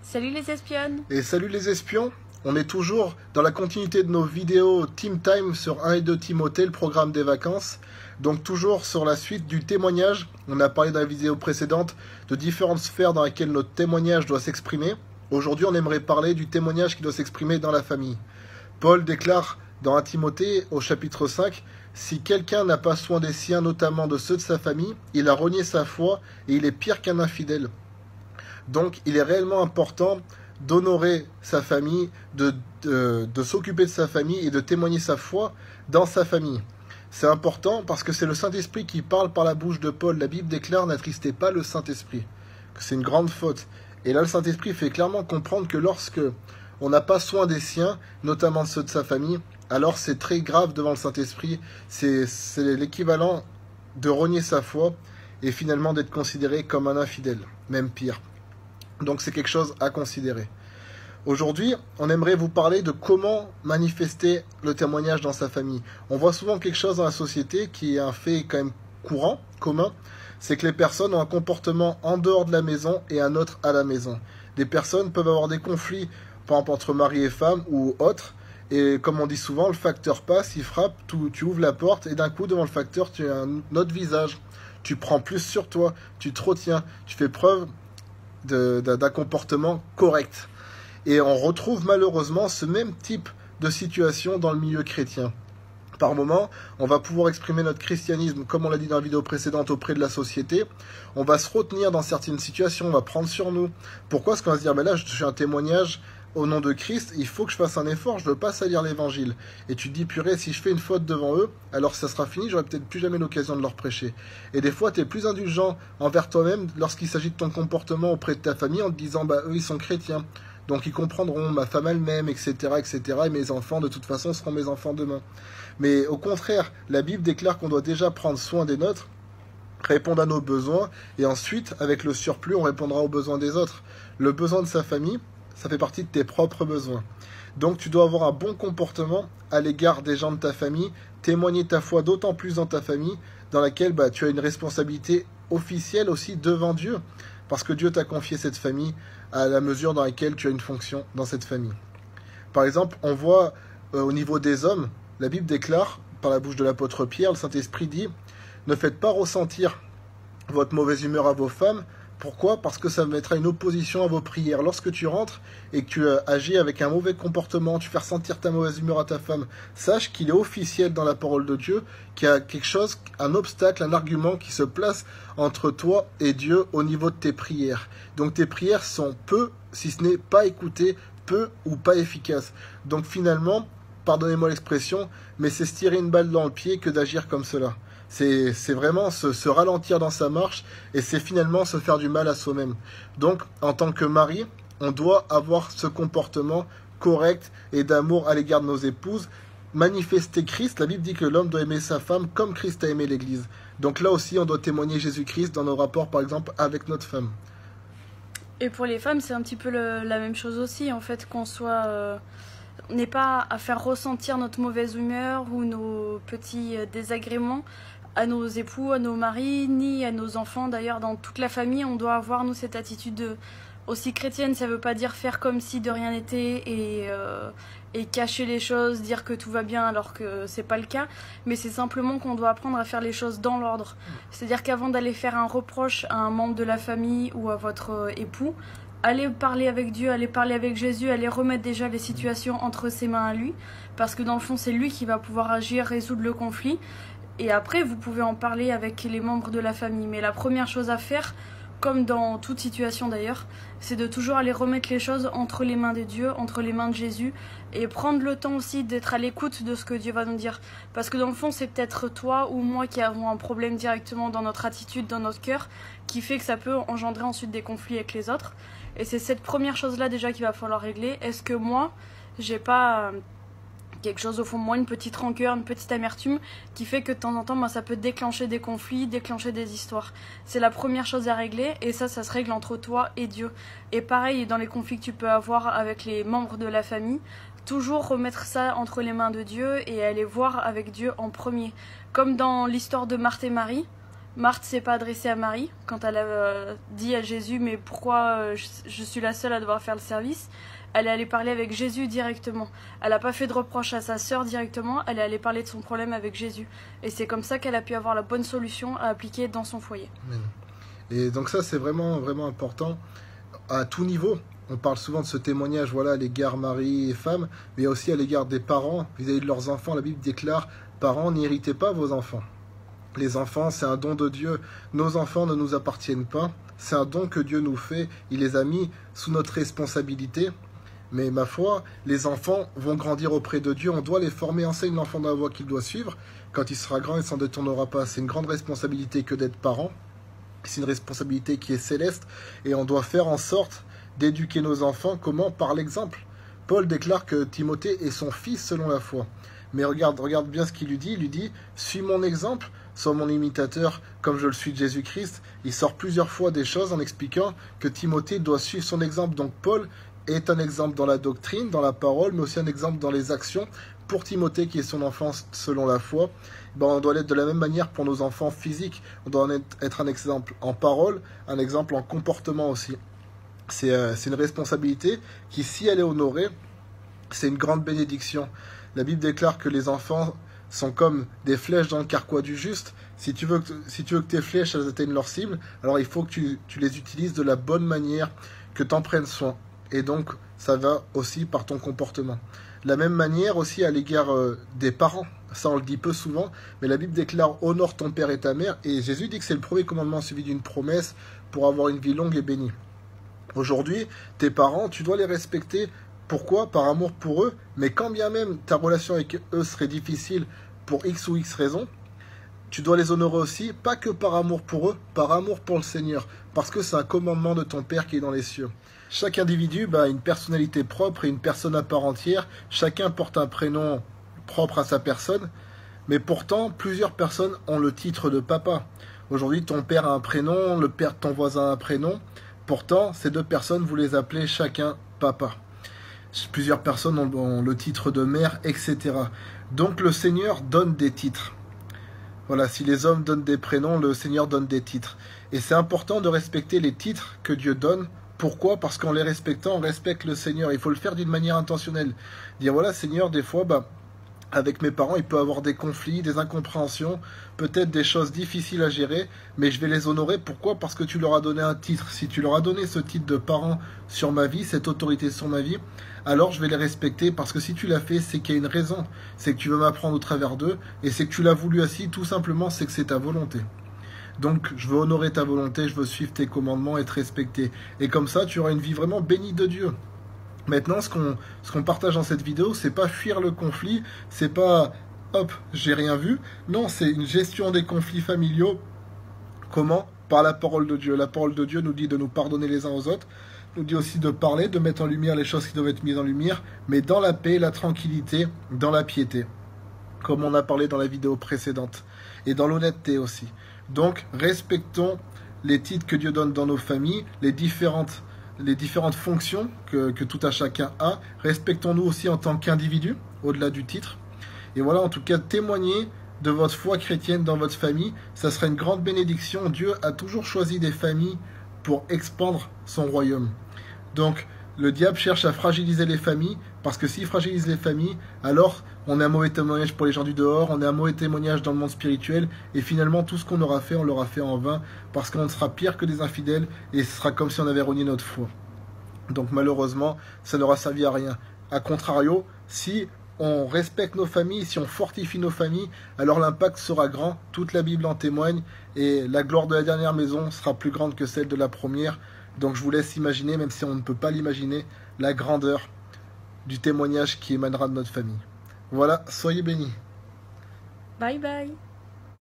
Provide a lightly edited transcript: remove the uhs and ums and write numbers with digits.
Salut les espionnes! Et salut les espions, on est toujours dans la continuité de nos vidéos Team Time sur 1 et 2 Timothée, le programme des vacances. Donc toujours sur la suite du témoignage, on a parlé dans la vidéo précédente de différentes sphères dans lesquelles notre témoignage doit s'exprimer. Aujourd'hui on aimerait parler du témoignage qui doit s'exprimer dans la famille. Paul déclare dans 1 Timothée au chapitre 5, « Si quelqu'un n'a pas soin des siens, notamment de ceux de sa famille, il a renié sa foi et il est pire qu'un infidèle. » Donc il est réellement important d'honorer sa famille, de s'occuper de sa famille et de témoigner sa foi dans sa famille. C'est important parce que c'est le Saint-Esprit qui parle par la bouche de Paul. La Bible déclare « N'attristez pas le Saint-Esprit », que c'est une grande faute. Et là le Saint-Esprit fait clairement comprendre que lorsque on n'a pas soin des siens, notamment de ceux de sa famille, alors c'est très grave devant le Saint-Esprit. C'est l'équivalent de renier sa foi et finalement d'être considéré comme un infidèle, même pire. Donc c'est quelque chose à considérer. Aujourd'hui, on aimerait vous parler de comment manifester le témoignage dans sa famille. On voit souvent quelque chose dans la société qui est un fait quand même courant, commun, c'est que les personnes ont un comportement en dehors de la maison et un autre à la maison. Des personnes peuvent avoir des conflits, par exemple entre mari et femme ou autres, et comme on dit souvent, le facteur passe, il frappe, tu ouvres la porte et d'un coup devant le facteur tu as un autre visage. Tu prends plus sur toi, tu te retiens, tu fais preuve d'un comportement correct. Et on retrouve malheureusement ce même type de situation dans le milieu chrétien. Par moment, on va pouvoir exprimer notre christianisme, comme on l'a dit dans la vidéo précédente, auprès de la société. On va se retenir dans certaines situations, on va prendre sur nous. Pourquoi? Parce qu'on va se dire, ben là, je fais un témoignage au nom de Christ, il faut que je fasse un effort, je ne veux pas salir l'évangile. Et tu te dis, purée, si je fais une faute devant eux, alors ça sera fini, j'aurai peut-être plus jamais l'occasion de leur prêcher. Et des fois, tu es plus indulgent envers toi-même lorsqu'il s'agit de ton comportement auprès de ta famille, en te disant, bah eux, ils sont chrétiens. Donc ils comprendront, ma femme elle-même, etc., etc., et mes enfants, de toute façon, seront mes enfants demain. Mais au contraire, la Bible déclare qu'on doit déjà prendre soin des nôtres, répondre à nos besoins, et ensuite, avec le surplus, on répondra aux besoins des autres. Le besoin de sa famille, ça fait partie de tes propres besoins. Donc tu dois avoir un bon comportement à l'égard des gens de ta famille, témoigner ta foi d'autant plus dans ta famille, dans laquelle tu as une responsabilité officielle aussi devant Dieu, parce que Dieu t'a confié cette famille à la mesure dans laquelle tu as une fonction dans cette famille. Par exemple, on voit au niveau des hommes, la Bible déclare, par la bouche de l'apôtre Pierre, le Saint-Esprit dit « Ne faites pas ressentir votre mauvaise humeur à vos femmes. » Pourquoi? Parce que ça mettra une opposition à vos prières. Lorsque tu rentres et que tu agis avec un mauvais comportement, tu fais ressentir ta mauvaise humeur à ta femme, sache qu'il est officiel dans la parole de Dieu, qu'il y a quelque chose, un obstacle, un argument qui se place entre toi et Dieu au niveau de tes prières. Donc tes prières sont peu, si ce n'est pas écoutées, peu ou pas efficaces. Donc finalement, pardonnez-moi l'expression, mais c'est se tirer une balle dans le pied que d'agir comme cela. C'est vraiment se ralentir dans sa marche et c'est finalement se faire du mal à soi-même. Donc, en tant que mari, on doit avoir ce comportement correct et d'amour à l'égard de nos épouses. Manifester Christ, la Bible dit que l'homme doit aimer sa femme comme Christ a aimé l'Église. Donc là aussi, on doit témoigner Jésus-Christ dans nos rapports, par exemple, avec notre femme. Et pour les femmes, c'est un petit peu la même chose aussi, en fait, qu'on soit... On n'est pas à faire ressentir notre mauvaise humeur ou nos petits désagréments à nos époux, à nos maris, ni à nos enfants. D'ailleurs, dans toute la famille, on doit avoir, nous, cette attitude aussi chrétienne. Ça ne veut pas dire faire comme si de rien n'était et cacher les choses, dire que tout va bien alors que c'est pas le cas. Mais c'est simplement qu'on doit apprendre à faire les choses dans l'ordre. C'est-à-dire qu'avant d'aller faire un reproche à un membre de la famille ou à votre époux, allez parler avec Dieu, allez parler avec Jésus, allez remettre déjà les situations entre ses mains à lui, parce que dans le fond, c'est lui qui va pouvoir agir, résoudre le conflit. Et après, vous pouvez en parler avec les membres de la famille. Mais la première chose à faire, comme dans toute situation d'ailleurs, c'est de toujours aller remettre les choses entre les mains de Dieu, entre les mains de Jésus, et prendre le temps aussi d'être à l'écoute de ce que Dieu va nous dire. Parce que dans le fond, c'est peut-être toi ou moi qui avons un problème directement dans notre attitude, dans notre cœur, qui fait que ça peut engendrer ensuite des conflits avec les autres. Et c'est cette première chose-là déjà qu'il va falloir régler. Est-ce que moi, j'ai pas quelque chose au fond de moi, une petite rancœur, une petite amertume, qui fait que de temps en temps, ça peut déclencher des conflits, déclencher des histoires. C'est la première chose à régler, et ça se règle entre toi et Dieu. Et pareil, dans les conflits que tu peux avoir avec les membres de la famille, toujours remettre ça entre les mains de Dieu et aller voir avec Dieu en premier. Comme dans l'histoire de Marthe et Marie, Marthe s'est pas adressée à Marie quand elle a dit à Jésus mais pourquoi je suis la seule à devoir faire le service. Elle est allée parler avec Jésus directement. Elle n'a pas fait de reproche à sa sœur directement, elle est allée parler de son problème avec Jésus. Et c'est comme ça qu'elle a pu avoir la bonne solution à appliquer dans son foyer. Et donc ça c'est vraiment, vraiment important à tout niveau. On parle souvent de ce témoignage, voilà, à l'égard mari et femme, mais aussi à l'égard des parents vis-à-vis de leurs enfants. La Bible déclare, parents, n'héritez pas vos enfants. Les enfants, c'est un don de Dieu. Nos enfants ne nous appartiennent pas. C'est un don que Dieu nous fait. Il les a mis sous notre responsabilité. Mais ma foi, les enfants vont grandir auprès de Dieu. On doit les former. Enseigne l'enfant dans la voie qu'il doit suivre. Quand il sera grand, il ne s'en détournera pas. C'est une grande responsabilité que d'être parent. C'est une responsabilité qui est céleste. Et on doit faire en sorte d'éduquer nos enfants. Comment? Par l'exemple. Paul déclare que Timothée est son fils selon la foi. Mais regarde bien ce qu'il lui dit. Il lui dit, suis mon exemple, sois mon imitateur comme je le suis de Jésus-Christ. Il sort plusieurs fois des choses en expliquant que Timothée doit suivre son exemple. Donc Paul est un exemple dans la doctrine, dans la parole, mais aussi un exemple dans les actions. Pour Timothée, qui est son enfant selon la foi, on doit l'être de la même manière pour nos enfants physiques. On doit être un exemple en parole, un exemple en comportement aussi. C'est une responsabilité qui, si elle est honorée, c'est une grande bénédiction. La Bible déclare que les enfants sont comme des flèches dans le carquois du juste. Si tu veux que tes flèches elles atteignent leur cible, alors il faut que tu les utilises de la bonne manière, que tu en prennes soin. Et donc, ça va aussi par ton comportement. De la même manière aussi à l'égard des parents. Ça, on le dit peu souvent, mais la Bible déclare « Honore ton père et ta mère ». Et Jésus dit que c'est le premier commandement suivi d'une promesse pour avoir une vie longue et bénie. Aujourd'hui, tes parents, tu dois les respecter. Pourquoi? Par amour pour eux. Mais quand bien même ta relation avec eux serait difficile pour X ou X raisons, tu dois les honorer aussi, pas que par amour pour eux, par amour pour le Seigneur. Parce que c'est un commandement de ton Père qui est dans les cieux. Chaque individu a une personnalité propre et une personne à part entière. Chacun porte un prénom propre à sa personne. Mais pourtant, plusieurs personnes ont le titre de papa. Aujourd'hui, ton père a un prénom, le père de ton voisin a un prénom. Pourtant, ces deux personnes, vous les appelez chacun papa. Plusieurs personnes ont le titre de mère, etc. Donc le Seigneur donne des titres. Voilà, si les hommes donnent des prénoms, le Seigneur donne des titres. Et c'est important de respecter les titres que Dieu donne. Pourquoi? Parce qu'en les respectant, on respecte le Seigneur. Il faut le faire d'une manière intentionnelle. Dire, voilà, Seigneur, des fois, avec mes parents, il peut y avoir des conflits, des incompréhensions, peut-être des choses difficiles à gérer, mais je vais les honorer. Pourquoi? Parce que tu leur as donné un titre. Si tu leur as donné ce titre de parent sur ma vie, cette autorité sur ma vie, alors je vais les respecter, parce que si tu l'as fait, c'est qu'il y a une raison. C'est que tu veux m'apprendre au travers d'eux, et c'est que tu l'as voulu ainsi, tout simplement, c'est que c'est ta volonté. Donc, je veux honorer ta volonté, je veux suivre tes commandements et te respecter. Et comme ça, tu auras une vie vraiment bénie de Dieu. Maintenant, ce qu'on partage dans cette vidéo, c'est pas fuir le conflit, c'est pas hop, j'ai rien vu. Non, c'est une gestion des conflits familiaux. Comment? Par la parole de Dieu. La parole de Dieu nous dit de nous pardonner les uns aux autres, nous dit aussi de parler, de mettre en lumière les choses qui doivent être mises en lumière, mais dans la paix, la tranquillité, dans la piété, comme on a parlé dans la vidéo précédente, et dans l'honnêteté aussi. Donc, respectons les titres que Dieu donne dans nos familles, les différentes fonctions que tout à chacun a. Respectons-nous aussi en tant qu'individu, au-delà du titre. Et voilà, en tout cas, témoignez de votre foi chrétienne dans votre famille. Ça serait une grande bénédiction. Dieu a toujours choisi des familles pour expandre son royaume. Donc, le diable cherche à fragiliser les familles, parce que s'il fragilise les familles, alors on est un mauvais témoignage pour les gens du dehors, on est un mauvais témoignage dans le monde spirituel, et finalement tout ce qu'on aura fait, on l'aura fait en vain, parce qu'on sera pire que des infidèles, et ce sera comme si on avait renié notre foi. Donc malheureusement, ça n'aura servi à rien. A contrario, si on respecte nos familles, si on fortifie nos familles, alors l'impact sera grand, toute la Bible en témoigne, et la gloire de la dernière maison sera plus grande que celle de la première. Donc je vous laisse imaginer, même si on ne peut pas l'imaginer, la grandeur du témoignage qui émanera de notre famille. Voilà, soyez bénis. Bye bye.